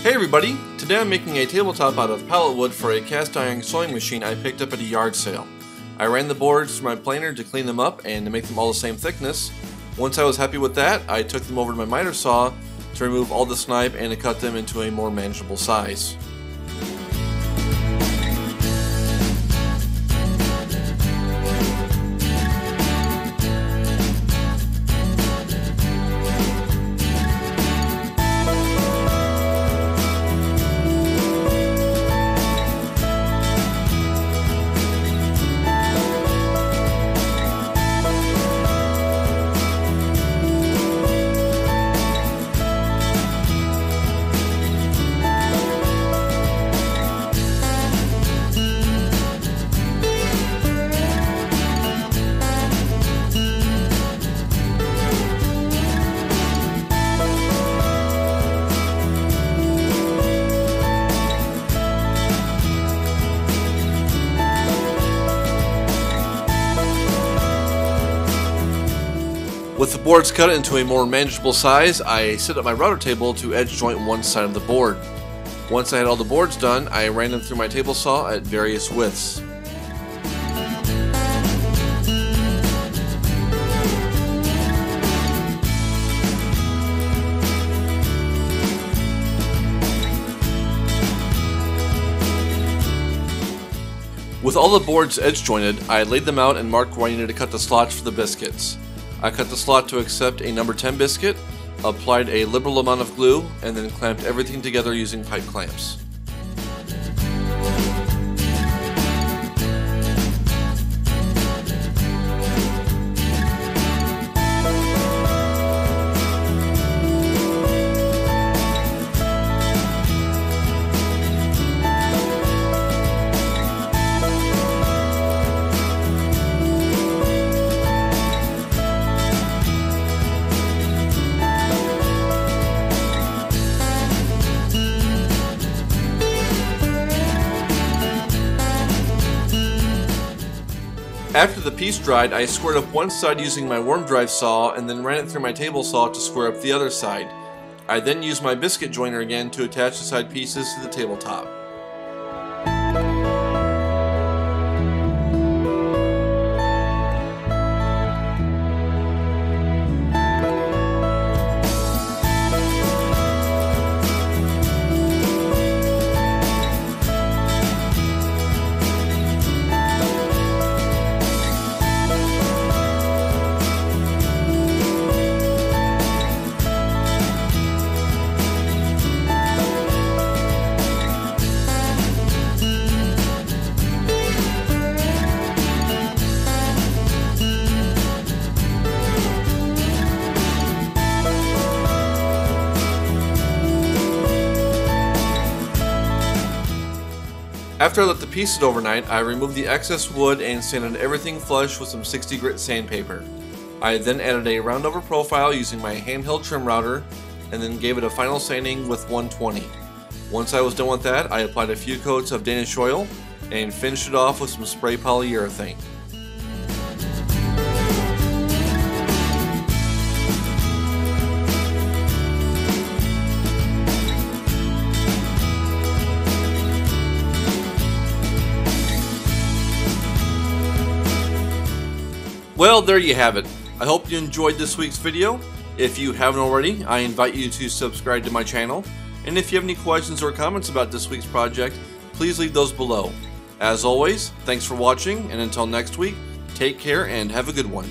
Hey everybody! Today I'm making a tabletop out of pallet wood for a cast iron sewing machine I picked up at a yard sale. I ran the boards through my planer to clean them up and to make them all the same thickness. Once I was happy with that, I took them over to my miter saw to remove all the snipe and to cut them into a more manageable size. With the boards cut into a more manageable size, I set up my router table to edge joint one side of the board. Once I had all the boards done, I ran them through my table saw at various widths. With all the boards edge jointed, I laid them out and marked where I needed to cut the slots for the biscuits. I cut the slot to accept a number 10 biscuit, applied a liberal amount of glue, and then clamped everything together using pipe clamps. After the piece dried, I squared up one side using my worm drive saw and then ran it through my table saw to square up the other side. I then used my biscuit joiner again to attach the side pieces to the tabletop. After I let the piece sit overnight, I removed the excess wood and sanded everything flush with some 60 grit sandpaper. I then added a roundover profile using my handheld trim router and then gave it a final sanding with 120. Once I was done with that, I applied a few coats of Danish oil and finished it off with some spray polyurethane. Well, there you have it. I hope you enjoyed this week's video. If you haven't already, I invite you to subscribe to my channel. And if you have any questions or comments about this week's project, please leave those below. As always, thanks for watching, and until next week, take care and have a good one.